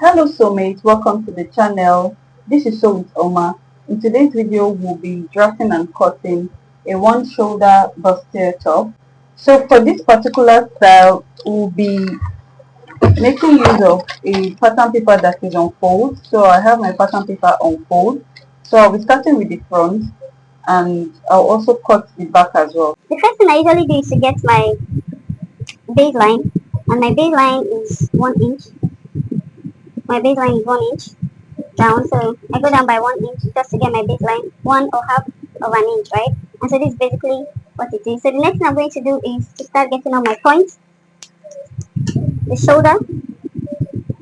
Hello soulmates, welcome to the channel. This is Sew with Oma. In today's video, we'll be drafting and cutting a one shoulder bustier top. So for this particular style, we'll be making use of a pattern paper that is on fold. So I have my pattern paper on fold. So I'll be starting with the front and I'll also cut the back as well. The first thing I usually do is to get my baseline, and my baseline is 1 inch. My baseline is 1 inch down, so I go down by 1 inch just to get my baseline, 1.5 inch, right? And so this is basically what it is. So the next thing I'm going to do is to start getting all my points. The shoulder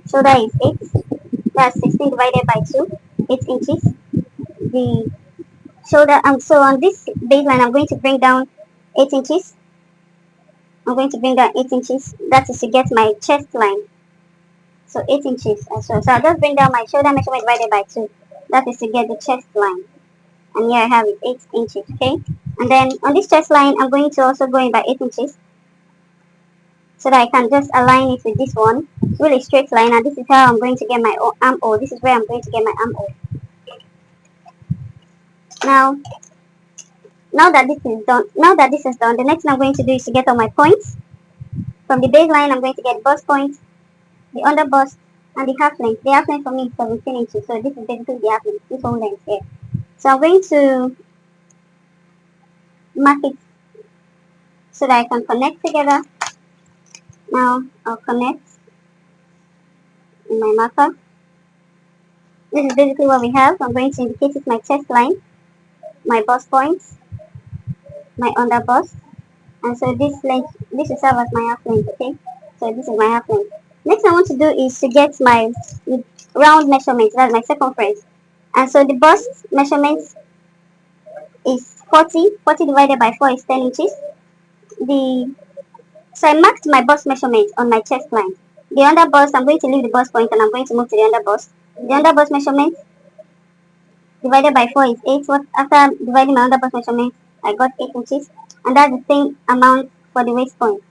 is 8. That's 16 divided by 2, 8 inches. The shoulder, so on this baseline, I'm going to bring down 8 inches. I'm going to bring down 8 inches. That is to get my chest line. So 8 inches as well. So I'll just bring down my shoulder measurement divided by 2. That is to get the chest line. And here I have it, 8 inches, okay? And then on this chest line, I'm going to also go in by 8 inches. So that I can just align it with this one. It's really straight line. And this is how I'm going to get my armhole. This is where I'm going to get my armhole. Now that this is done, the next thing I'm going to do is to get all my points. From the baseline, I'm going to get bust points, the under bust, and the half length. The half length for me is 17 inches, so this is basically the half length, this whole length here. So I'm going to mark it so that I can connect together. Now I'll connect in my marker. This is basically what we have. I'm going to indicate it my chest line, my bust points, my under bust, and so this length, this will serve as my half length, okay? So this is my half length. Next I want to do is to get my round measurement, that's my circumference. And so the bust measurement is 40 divided by 4 is 10 inches. So I marked my bust measurement on my chest line. The under bust, I'm going to leave the bust point and I'm going to move to the under bust. The under bust measurement divided by 4 is 8. After dividing my under bust measurement, I got 8 inches. And that's the same amount for the waist point.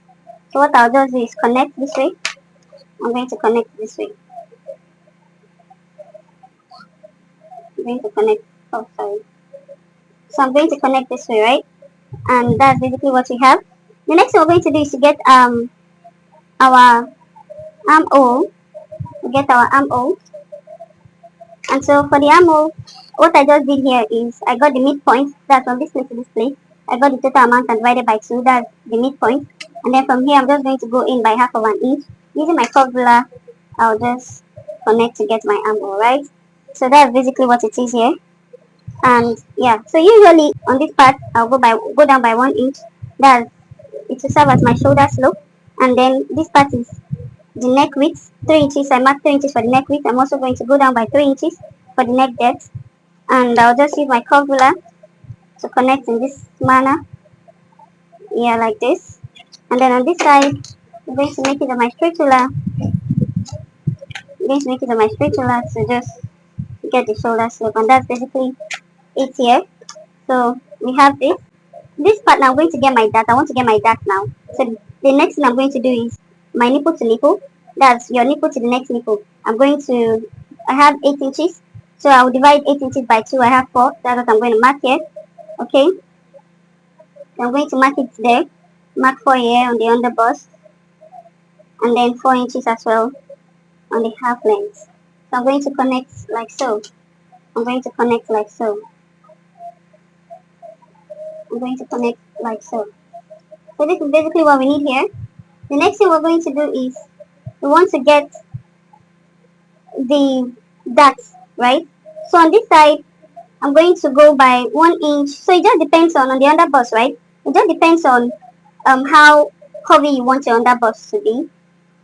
So what I'll just do is connect this way. I'm going to connect this way. I'm going to connect, oh sorry. So I'm going to connect this way, right? And that's basically what we have. The next thing we're going to do is to get our armhole. We get our armhole. And so for the armhole, what I just did here is I got the midpoint, that's from this place to this place. I got the total amount and divided by 2, that's the midpoint. And then from here I'm just going to go in by half of an inch. Using my curve ruler, I'll just connect to get my armhole, right? So that's basically what it is here. And yeah, so usually on this part I'll go down by 1 inch. That's it will serve as my shoulder slope. And then this part is the neck width, 3 inches. I marked 3 inches for the neck width. I'm also going to go down by 3 inches for the neck depth. And I'll just use my curve ruler to connect in this manner. Yeah, like this. And then on this side, I'm going to make it on my straight ruler. I'm going to make it on my straight ruler to just get the shoulder slope. And that's basically it here. So we have this. This part now I'm going to get my dart. I want to get my dart now. So the next thing I'm going to do is my nipple to nipple. That's your nipple to the next nipple. I have 8 inches. So I will divide 8 inches by 2. I have 4. That's what I'm going to mark here. Okay. So I'm going to mark it there. Mark 4 here on the under bust. And then 4 inches as well on the half length. So I'm going to connect like so. I'm going to connect like so. I'm going to connect like so. So this is basically what we need here. The next thing we're going to do is we want to get the darts, right? So on this side, I'm going to go by 1 inch. So it just depends on the under bust, right? It just depends on how curvy you want your under bust to be.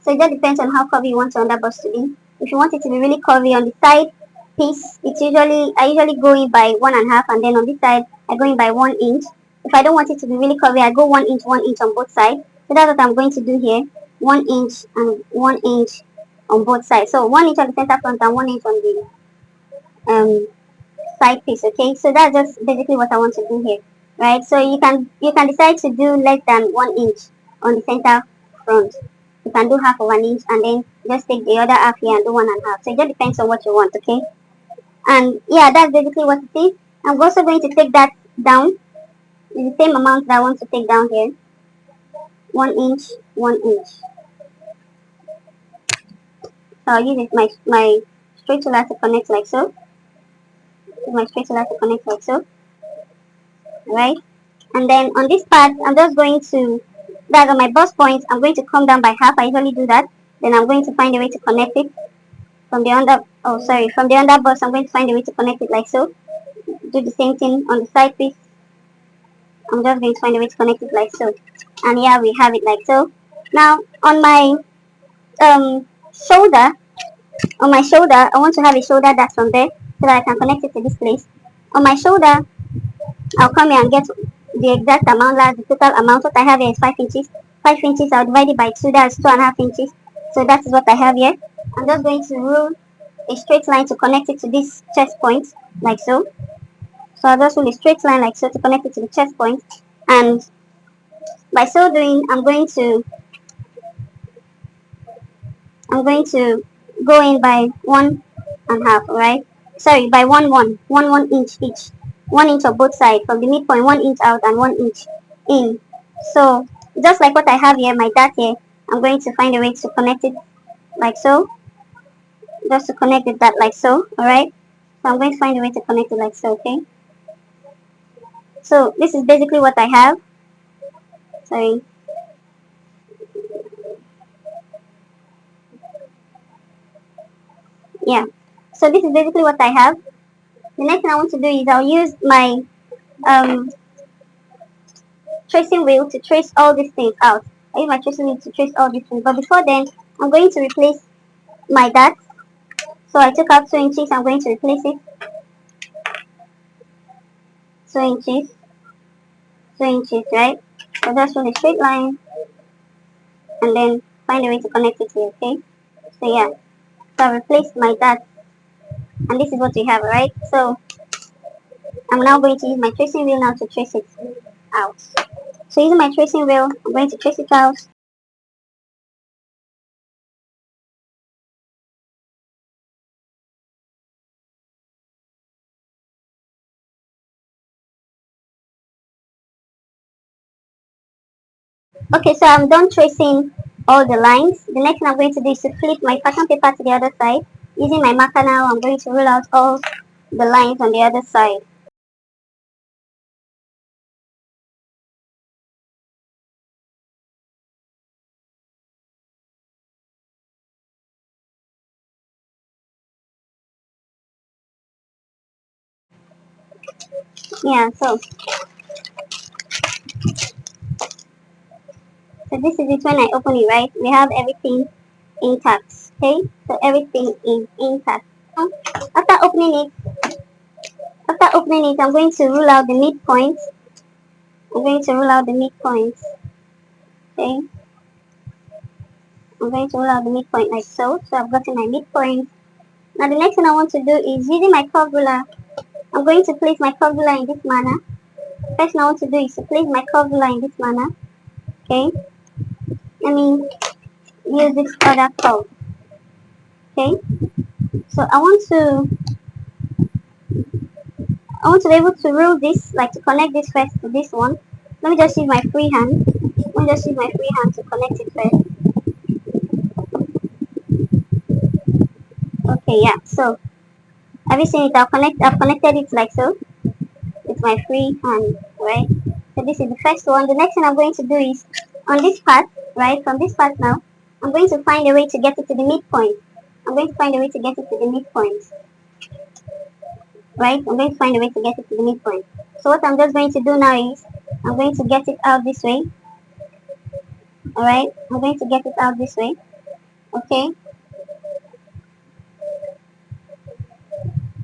So it just depends on how curvy you want your under bust to be. If you want it to be really curvy on the side piece, I usually go in by 1.5, and then on this side I go in by 1 inch. If I don't want it to be really curvy, I go 1 inch on both sides. So that's what I'm going to do here. 1 inch and 1 inch on both sides. So 1 inch on the center front and 1 inch on the side piece. Okay, so that's just basically what I want to do here, right? So you can decide to do less than 1 inch on the center front. you can do half of an inch and then just take the other half here and do 1.5. So it just depends on what you want, okay? And yeah, that's basically what it is. I'm also going to take that down. It's the same amount that I want to take down here. 1 inch, 1 inch. So I'll use my straight ruler to connect like so. Use my straight ruler to connect like so. Right? And then on this part, I'm just going to, that's on my bust points, I'm going to come down by half. I usually do that. Then I'm going to find a way to connect it from the under, from the under bust, I'm going to find a way to connect it like so. Do the same thing on the side piece. I'm just going to find a way to connect it like so. And here we have it like so. Now on my shoulder, I want to have a shoulder that's from there so that I can connect it to this place. On my shoulder, I'll come here and get the exact amount, that's the total amount. What I have here is 5 inches. 5 inches, I'll divide it by 2, that's 2.5 inches. So that is what I have here. I'm just going to rule a straight line to connect it to this chest point, like so. So I'll just rule a straight line like so to connect it to the chest point. And by so doing, I'm going to go in by 1.5, right? Sorry, by 1 inch each. 1 inch of both sides from the midpoint, 1 inch out and 1 inch in. So just like what I have here, my dart here, I'm going to find a way to connect it like so. Just to connect it that like so, alright? So I'm going to find a way to connect it like so, okay? So this is basically what I have. Sorry. Yeah. So this is basically what I have. The next thing I want to do is I'll use my um, tracing wheel to trace all these things out. I use my tracing wheel to trace all these things. But before then, I'm going to replace my dart. So I took out 2 inches. I'm going to replace it. 2 inches. 2 inches, right? So just run a straight line and then find a way to connect it here, okay? So yeah. So I replaced my dart. And this is what we have, right? So I'm now going to use my tracing wheel now to trace it out. So using my tracing wheel, I'm going to trace it out. Okay, so I'm done tracing all the lines. The next thing I'm going to do is to flip my pattern paper to the other side. Using my marker now, I'm going to rule out all the lines on the other side. Yeah, so this is it when I open it, right? We have everything intact, okay? So everything is intact. Now, after opening it, I'm going to rule out the midpoint. I'm going to rule out the midpoint, okay? I'm going to rule out the midpoint like so. So I've gotten my midpoint. Now the next thing I want to do is using my curve ruler, I'm going to place my curve ruler in this manner. First thing I want to do is to place my curve ruler in this manner. Okay? Let me use this other curve. Okay? So I want to be able to rule this, like to connect this first to this one. Let me just use my free hand. Let me just use my free hand to connect it first. Okay, yeah. So have you seen it? I've connected it like so. With my free hand, right? So this is the first one. The next thing I'm going to do is on this part, right? From this part now, I'm going to find a way to get it to the midpoint. I'm going to find a way to get it to the midpoint, right? I'm going to find a way to get it to the midpoint. So what I'm just going to do now is I'm going to get it out this way. Alright, I'm going to get it out this way. Okay,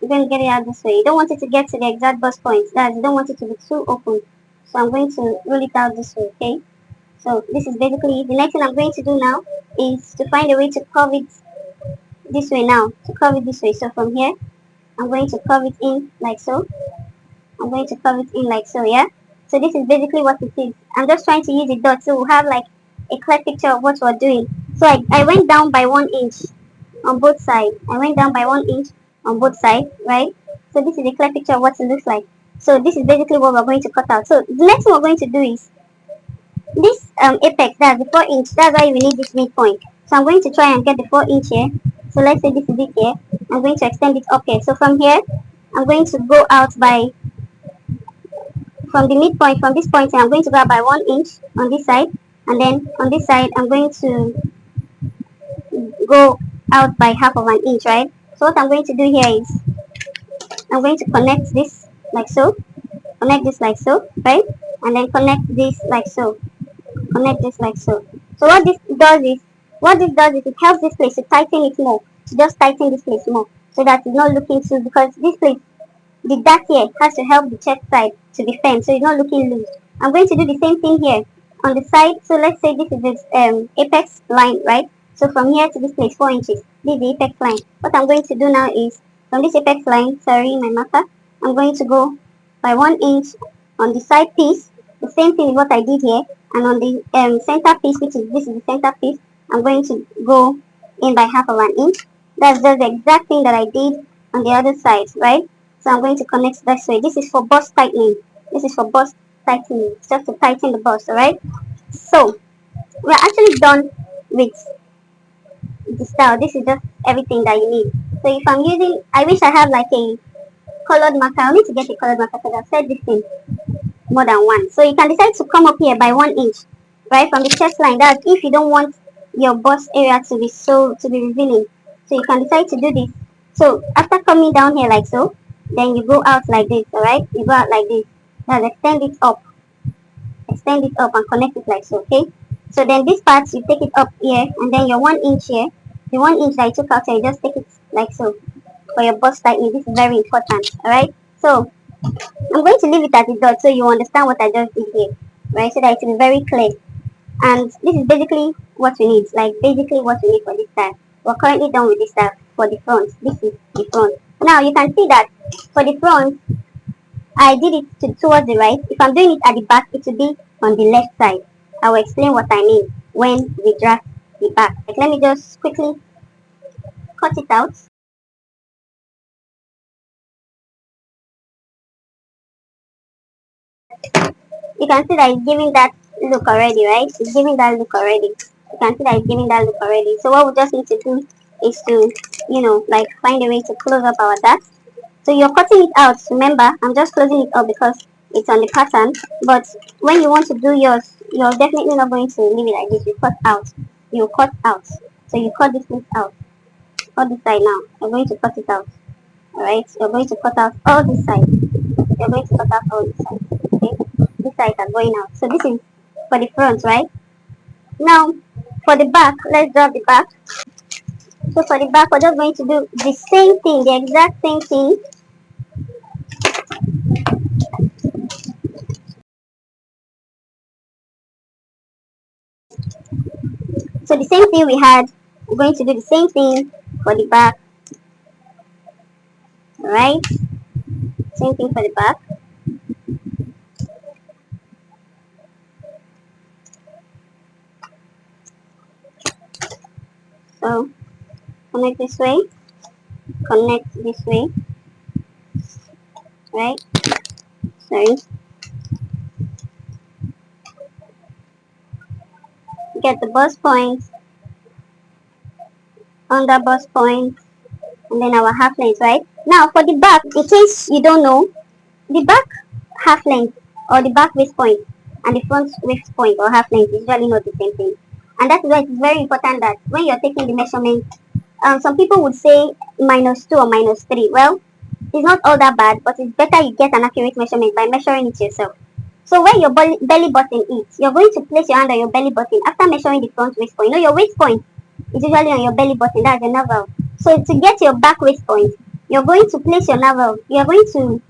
you're going to get it out this way. You don't want it to get to the exact bust point. That is, you don't want it to be too open. So I'm going to roll it out this way, okay? So this is basically the next thing I'm going to do now is to find a way to curve it this way now. To curve it this way. So from here, I'm going to curve it in like so. I'm going to curve it in like so, yeah? So this is basically what it is. I'm just trying to use a dot so we'll have like a clear picture of what we're doing. So I went down by 1 inch on both sides. I went down by 1 inch on both sides, right? So this is a clear picture of what it looks like. So this is basically what we're going to cut out. So the next thing we're going to do is this apex, that's the 4 inch, that's why we need this midpoint. So I'm going to try and get the 4 inch here. So let's say this is it here. I'm going to extend it up here. So from here, I'm going to go out by, from the midpoint, from this point here, I'm going to go out by 1 inch on this side. And then on this side, I'm going to go out by half of an inch, right? So what I'm going to do here is, I'm going to connect this like so, connect this like so, right? And then connect this like so, connect this like so. So what this does is it helps this place to tighten it more, to just tighten this place more, so that it's not looking too, because this place, the dart here has to help the chest side to be firm, so it's not looking loose. I'm going to do the same thing here on the side. So let's say this is this apex line, right? So from here to this place, 4 inches. This is the apex line. What I'm going to do now is, from this apex line, sorry, my marker, I'm going to go by 1 inch on the side piece. The same thing is what I did here. And on the center piece, which is this is the center piece, I'm going to go in by half of an inch. That's just the exact thing that I did on the other side, right? So I'm going to connect this way. This is for bust tightening. This is for bust tightening. It's just to tighten the bust, alright? So we're actually done with the style. This is just everything that you need. So if I'm using, I wish I have like a colored marker. I need to get a colored marker because I've said this thing more than once. So you can decide to come up here by 1 inch, right, from the chest line. That's if you don't want your bust area to be revealing. So you can decide to do this. So after coming down here like so, then you go out like this, alright? You go out like this. Now extend it up and connect it like so, okay? So then this part you take it up here, and then your 1 inch here, the 1 inch that I took out here, you just take it like so for your bust tightening. This is very important, alright? So I'm going to leave it at the dot so you understand what I just did here, right? So that it will be very clear. And this is basically what we need, like basically what we need for this style. We're currently done with this style for the front. This is the front. Now you can see that for the front, I did it towards the right. If I'm doing it at the back, it will be on the left side. I will explain what I mean when we draft the back. Like, let me just quickly cut it out. You can see that it's giving that look already, right? It's giving that look already. You can see that it's giving that look already. So what we just need to do is to, like find a way to close up our dart. So you're cutting it out. Remember, I'm just closing it up because it's on the pattern. But when you want to do yours, you're definitely not going to leave it like this. You cut out. You cut out. So you cut this piece out. Cut this side now. You're going to cut it out. Alright? You're going to cut out all this side. You're going to cut out all this side. Okay? This side are going out. So this is for the front, right? Now, for the back, let's draw the back. So for the back, we're just going to do the same thing, the exact same thing. So the same thing we had, we're going to do the same thing for the back. Alright? Same thing for the back. So connect this way, connect this way, right? Sorry. Get the bust point, under bust point, and then our half length, right? Now for the back, in case you don't know, the back half length or the back waist point and the front waist point or half length is usually not the same thing. And that is why it's very important that when you're taking the measurement, some people would say -2 or -3. Well, it's not all that bad, but it's better you get an accurate measurement by measuring it yourself. So where your belly button is, you're going to place your hand on your belly button after measuring the front waist point. Your waist point is usually on your belly button, that's your navel. So to get your back waist point, you're going to place your navel, you're going to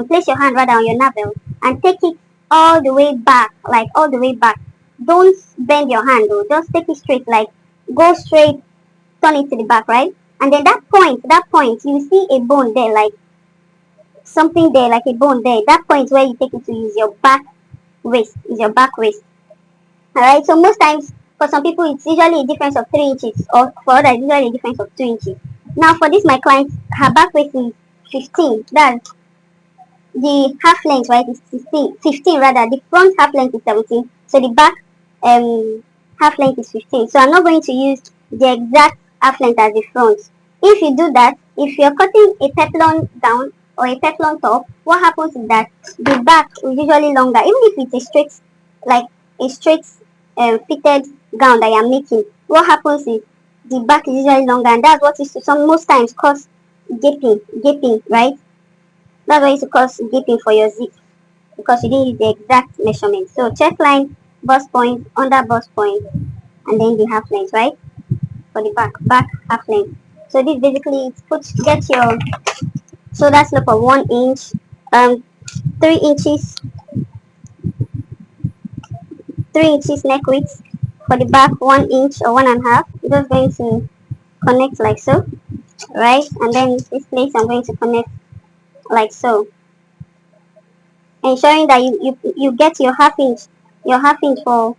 place your hand rather on your navel and take it all the way back, like all the way back. Don't bend your hand though, just take it straight, like go straight, turn it to the back, right? And then that point, you see a bone there, like something there, like a bone there. That point where you take it to is your back waist, is your back waist. Alright, so most times For some people, it's usually a difference of 3 inches, or for others, it's usually a difference of 2 inches. Now, for this, my client, her back waist is 15. That's the half length, right, is 15 rather. The front half length is 17. So the back half length is 15. So I'm not going to use the exact half length as the front. If you do that, if you're cutting a peplon gown or a peplon top, what happens is that the back is usually longer, even if it's a straight, like a straight fitted gown that you're making. What happens is the back is usually longer, and that's what is to some most times cause gaping, right? That's why it's cause gaping for your zip because you didn't use the exact measurement. So chest line, bust point, under bust point, and then the half length, right? For the back half length. So this basically get your shoulder slope of 1 inch, 3 inches, 3 inches neck width. For the back, 1 inch or 1.5. I'm just going to connect like so, right? And then this place I'm going to connect like so, ensuring that you get your half inch for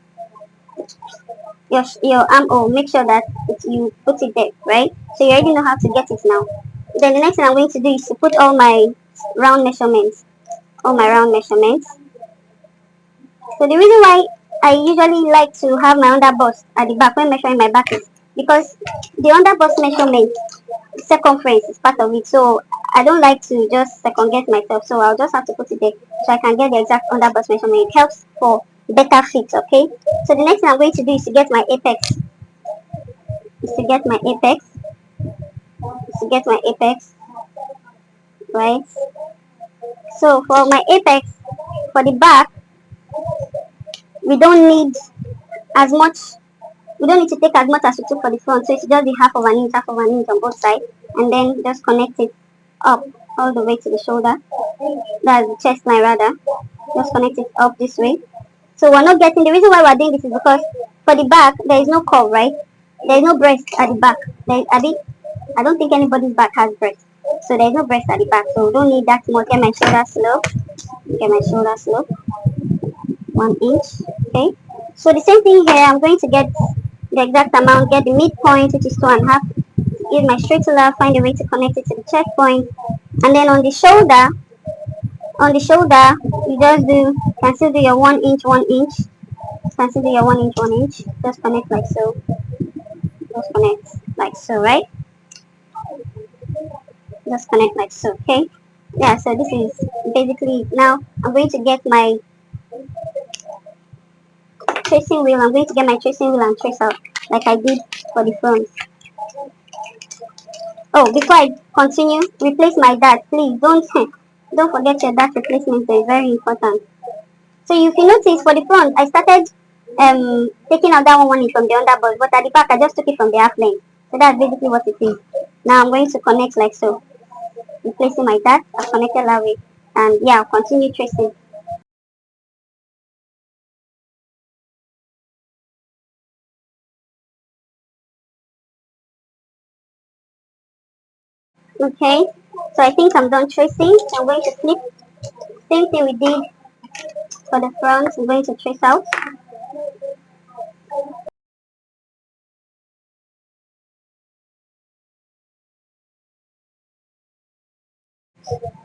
your armhole. Make sure that you put it there, right? So you already know how to get it now. Then the next thing I'm going to do is to put round measurements, all my round measurements. So the reason why I usually like to have my under bust at the back when measuring my back is because the under bust measurement circumference is part of it. So I don't like to just second guess myself. So I'll just have to put it there so I can get the exact under bust measurement. It helps for better fit, okay? So the next thing I'm going to do is to get my apex. Is to get my apex. Is to get my apex, right? So for my apex, for the back, we don't need as much. We don't need to take as much as we took for the front. So it's just the half of an inch on both sides, and then just connect it up all the way to the shoulder. That's the chest line rather. Just connect it up this way. So we're not getting the reason why we're doing this is because for the back there is no curve, right? There is no breast at the back. I don't think anybody's back has breast. So there is no breast at the back. So we don't need that much. Get my shoulder slope. Get my shoulder slope. 1 inch. Okay. So the same thing here. I'm going to get the exact amount. Get the midpoint, which is 2.5. Use my straight ruler. Find a way to connect it to the chest point. And then on the shoulder, you just consider your 1 inch, 1 inch. Consider your 1 inch, 1 inch. Just connect like so. Just connect like so, right? Just connect like so, okay? Yeah, so this is basically now I'm going to get my tracing wheel. I'm going to get my tracing wheel and trace out like I did for the front. Oh, before I continue, replace my dart. Please don't forget your dart replacement. It's very important. So if you notice for the front, I started taking out that one from the underbust, but at the back I just took it from the half length. So that's basically what it is. Now I'm going to connect like so. Replacing my dart, I've connected that way. And yeah, I'll continue tracing. Okay, so I think I'm done tracing. I'm going to flip. Same thing we did for the front. I'm going to trace out.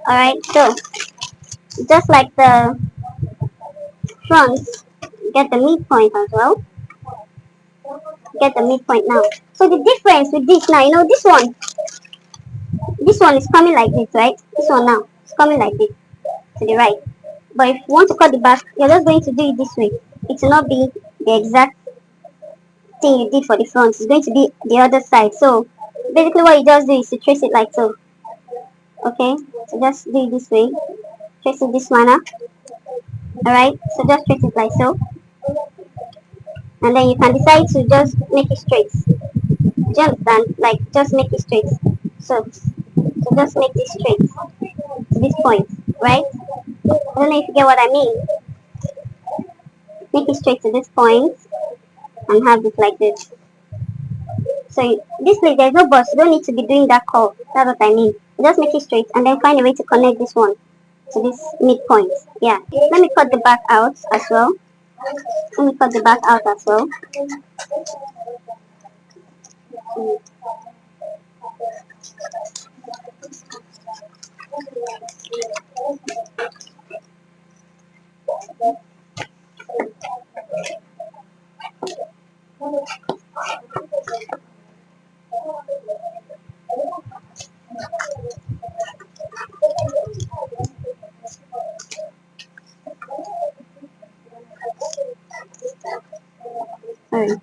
Alright, so just like the front, get the midpoint as well. Get the midpoint now. So the difference with this now, this one is coming like this, right? This one now is coming like this to the right. But if you want to cut the back, you're just going to do it this way. It will not be the exact thing you did for the front. It's going to be the other side. So basically what you just do is to trace it like so. Okay? So just do it this way. Trace it this manner. Alright? So just trace it like so. And then you can decide to just make it straight. Do you understand? Like just make it straight. So just make this straight to this point, right? I don't know if you get what I mean. Make it straight to this point and have it like this. So this place there's no bust. You don't need to be doing that curve. That's what I mean. Just make it straight and then find a way to connect this one to this midpoint. Yeah. Let me cut the back out as well. Let me cut the back out as well. Sorry.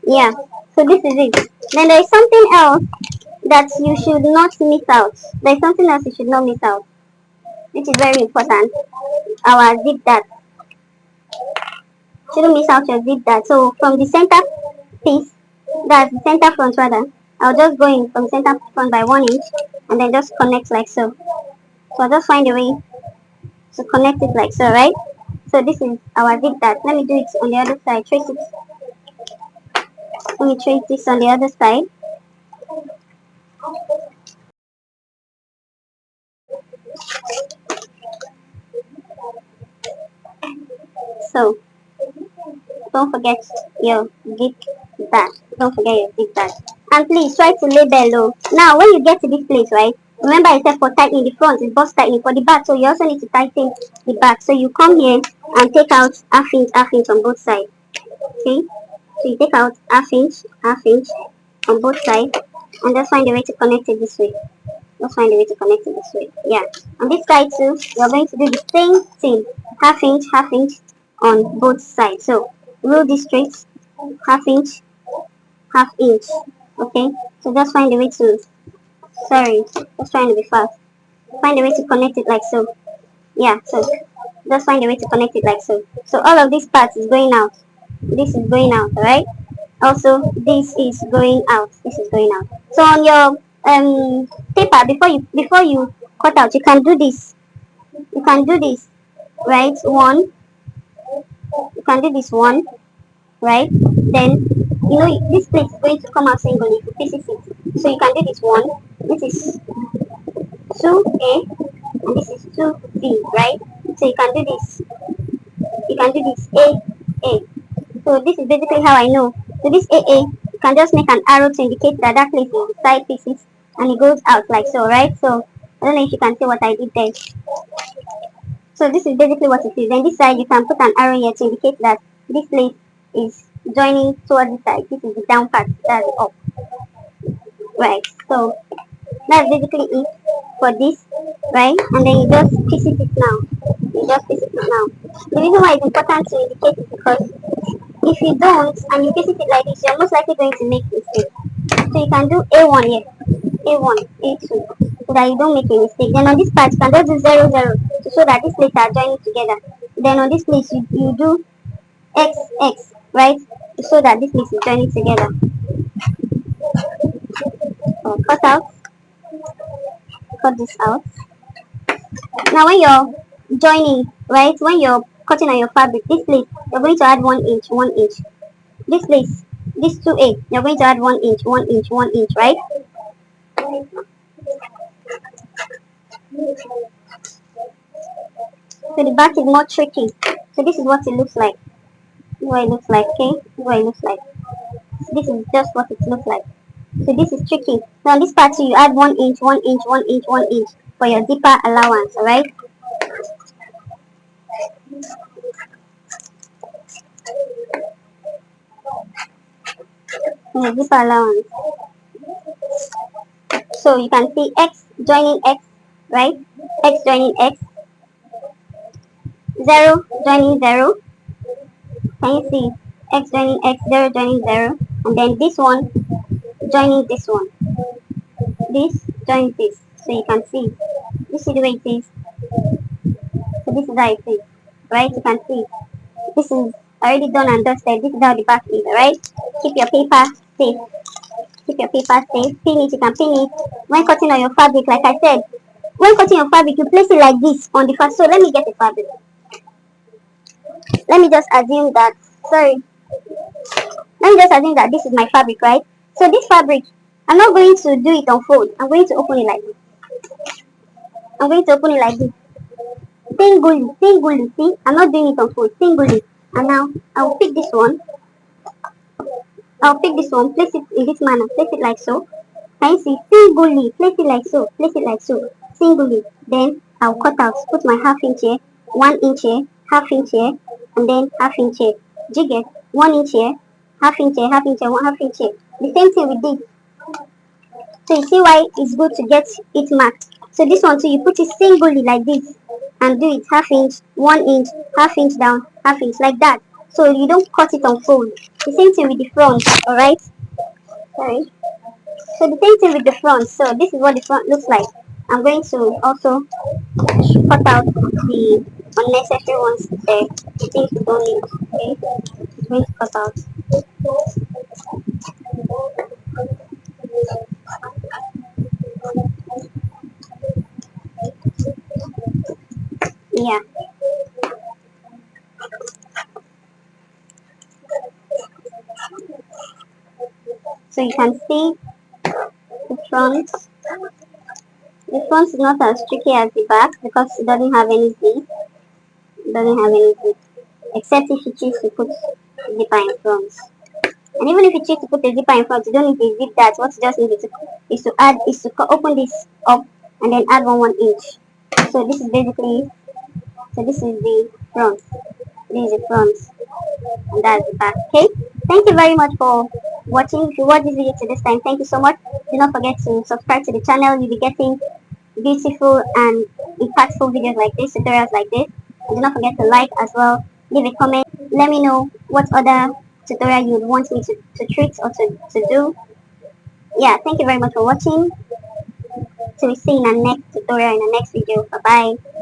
Yeah, so this is it. Then there is something else that you should not miss out. There is something else you should not miss out, which is very important. Our zip dart. Shouldn't miss out your zip dart. So from the center piece, that's the center front rather, I'll just go in from center front by 1 inch and then just connect like so. So I'll just find a way to connect it like so, right? So this is our zip dart. Let me do it on the other side. Trace it. Let me trace this on the other side. So don't forget your zip dart. Don't forget your zip dart. And please try to lay below. Now when you get to this place, right? Remember I said for tightening the front is bust tightening for the back, so you also need to tighten the back. So you come here and take out half inch on both sides. Okay? So you take out half inch on both sides and just find a way to connect it this way. Just find a way to connect it this way. Yeah. On this side too, you're going to do the same thing. Half inch on both sides. So rule this straight, half inch, half inch. Okay? So just find a way to, sorry, just trying to be fast. Find a way to connect it like so. Yeah, so just find a way to connect it like so. So all of these parts is going out. This is going out, alright? Also, this is going out. This is going out. So on your paper, before you cut out, you can do this. You can do this, right? One. You can do this one, right? Then this plate is going to come out singly. This is it. So you can do this one. This is 2A and this is 2B, right? So you can do this. You can do this A. So this is basically how I know. So this AA, you can just make an arrow to indicate that that place is the side pieces and it goes out like so, right? So I don't know if you can see what I did there. So this is basically what it is. Then this side you can put an arrow here to indicate that this place is joining towards the side. This is the down part, that's the up. Right. So that's basically it for this, right? And then you just piece it now. You just piece it now. The reason why it's important to indicate is because if you don't and you piece it like this, you're most likely going to make mistakes. So you can do A1 here, A1, A2, so that you don't make a mistake. Then on this part, you can just do 0, 0 to show that these plates are joining together. Then on this place, you do X, X, right? To show that this place is joining together. So cut this out. Now when you're joining, right, when you're cutting on your fabric, this place, you're going to add 1 inch, 1 inch. This place, this 2A, you're going to add 1 inch, 1 inch, 1 inch, right? So the back is more tricky. So this is what it looks like. This is what it looks like, okay? This is what it looks like. So this is just what it looks like. So this is tricky. So on this part, you add 1 inch, 1 inch, 1 inch, 1 inch for your zipper allowance, alright? Your zipper allowance. So you can see X joining X, right? X joining X, 0 joining 0. Can you see? X joining X, 0 joining 0. And then this one joining this one. This joins this. So you can see. This is the way it is. So this is how it is. Right? You can see. This is already done and dusted. This is how the back is, alright? Keep your paper safe. Keep your paper safe. Pin it, you can pin it. When cutting on your fabric, like I said, when cutting your fabric, you place it like this on the fabric. So let me get a fabric. Let me just assume that, sorry, let me just assume that this is my fabric, right? So this fabric, I'm not going to do it on fold. I'm going to open it like this. I'm going to open it like this. Singly, singly, see? I'm not doing it on fold, singly. And now, I will pick this one. I'll pick this one, place it in this manner, place it like so. Can you see? Singly, place it like so, place it like so. Singly. Then I'll cut out, put my half inch here, 1 inch here, half inch here, and then half inch here. Do you get? 1 inch here, half inch here, half inch here, one half inch here. The same thing with this. So you see why it's good to get it marked. So this one too, you put it singly like this and do it half inch, 1 inch, half inch down, half inch like that. So you don't cut it on fold. The same thing with the front, alright? Sorry. So the same thing with the front. So this is what the front looks like. I'm going to also cut out the unnecessary ones there. The things we don't need. Okay. I'm going to cut out. Yeah. So you can see the front. The front is not as tricky as the back because it doesn't have any zip. It doesn't have any zip. Except if you choose to put zipper in front. And even if you choose to put a zipper in front, you don't need to zip that. What you just need is to open this up and then add 1 inch. So this is basically, so this is the front. This is the front and that's the back. Okay. Thank you very much for watching. If you watch this video to this time, thank you so much. Do not forget to subscribe to the channel. You'll be getting beautiful and impactful videos like this, tutorials like this. And do not forget to like as well. Leave a comment. Let me know what other tutorial you would want me to treat or to do. Yeah, thank you very much for watching. Till we see in our next tutorial in the next video. Bye bye.